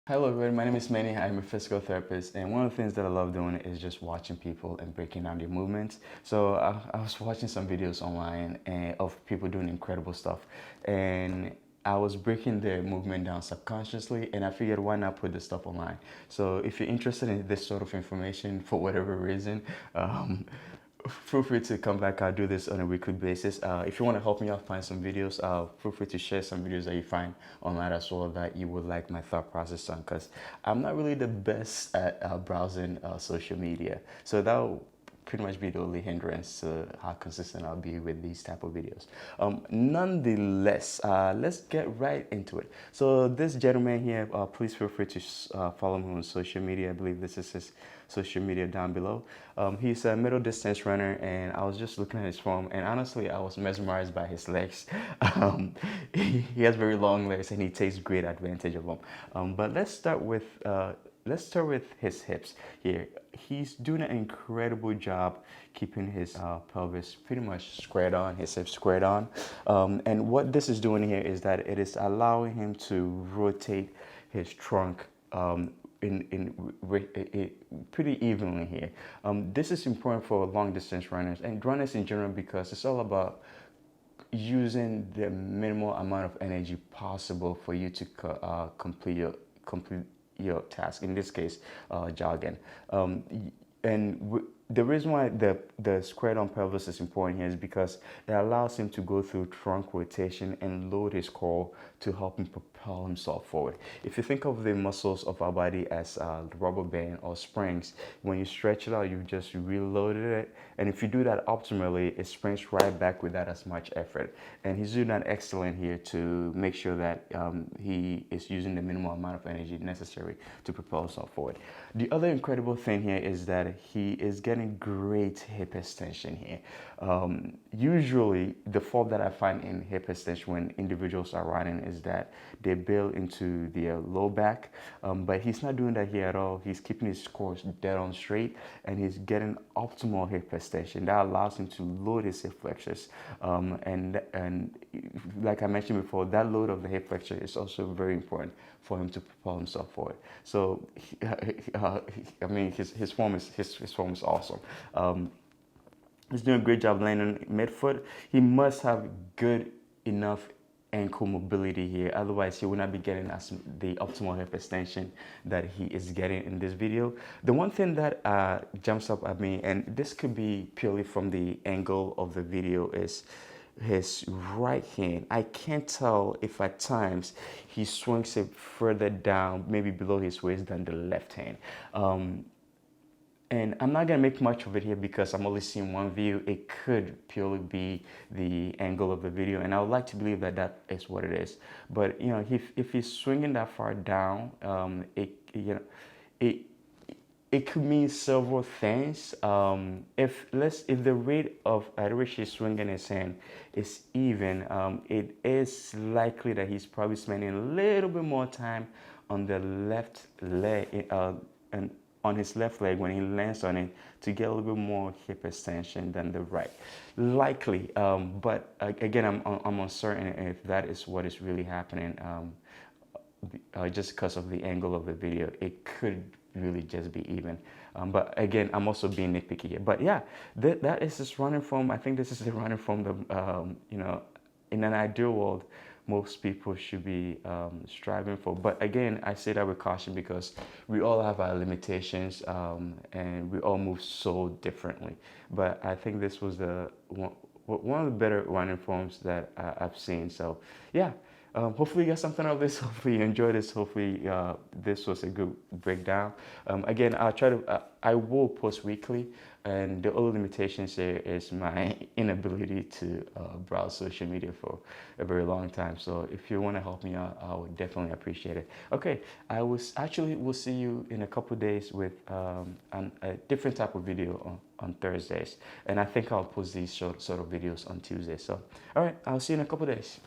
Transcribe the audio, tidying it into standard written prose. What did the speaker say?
Hello everyone, my name is Manny. I'm a physical therapist, and one of the things that I love doing is just watching people and breaking down their movements. So I was watching some videos online of people doing incredible stuff, and I was breaking their movement down subconsciously, and I figured why not put this stuff online. So if you're interested in this sort of information for whatever reason, feel free to come back. I'll do this on a weekly basis. If you want to help me out find some videos, feel free to share some videos that you find online as well that you would like my thought process on, because I'm not really the best at browsing social media. So that will pretty much be the only hindrance to how consistent I'll be with these type of videos. Nonetheless, let's get right into it. So this gentleman here, please feel free to follow him on social media. I believe this is his social media down below. He's a middle distance runner, and I was just looking at his form, and honestly I was mesmerized by his legs. He has very long legs and he takes great advantage of them. But let's start with his hips here. He's doing an incredible job keeping his pelvis pretty much squared on, his hips squared on. And what this is doing here is that it is allowing him to rotate his trunk pretty evenly here. This is important for long distance runners and runners in general, because it's all about using the minimal amount of energy possible for you to complete your task. In this case, jogging. The reason why the squared on pelvis is important here is because it allows him to go through trunk rotation and load his core to help him propel himself forward. If you think of the muscles of our body as rubber band or springs, when you stretch it out, you just reloaded it. And if you do that optimally, it springs right back without as much effort. And he's doing that excellent here to make sure that he is using the minimal amount of energy necessary to propel himself forward. The other incredible thing here is that he is getting great hip extension here. Usually, the fault that I find in hip extension when individuals are running is that they build into their low back, but he's not doing that here at all. He's keeping his course dead on straight, and he's getting optimal hip extension that allows him to load his hip flexors. And like I mentioned before, that load of the hip flexor is also very important for him to propel himself forward. So, I mean, his form is awesome. He's doing a great job landing midfoot. He must have good enough ankle mobility here, otherwise he will not be getting the optimal hip extension that he is getting in this video. The one thing that jumps up at me, and this could be purely from the angle of the video, is his right hand. I can't tell if at times he swings it further down, maybe below his waist, than the left hand. And I'm not gonna make much of it here because I'm only seeing one view. It could purely be the angle of the video, and I would like to believe that that is what it is. But you know, if he's swinging that far down, it could mean several things. If the rate at which he's swinging his hand is even, it is likely that he's probably spending a little bit more time on the left leg and on his left leg when he lands on it to get a little bit more hip extension than the right. Likely, but again, I'm uncertain if that is what is really happening. Just because of the angle of the video, it could really just be even. But again, I'm also being nitpicky here. But yeah, that is this running form. I think this is the running form that in an ideal world, most people should be striving for. But again, I say that with caution because we all have our limitations and we all move so differently. But I think this was one of the better running forms that I've seen. So yeah. Hopefully you got something out of this. Hopefully you enjoyed this. Hopefully this was a good breakdown. Again, I will post weekly, and the only limitations here is my inability to browse social media for a very long time. So if you want to help me out, I would definitely appreciate it. Okay, we'll see you in a couple of days with a different type of video on Thursdays, and I think I'll post these sort of videos on Tuesdays. So all right, I'll see you in a couple of days.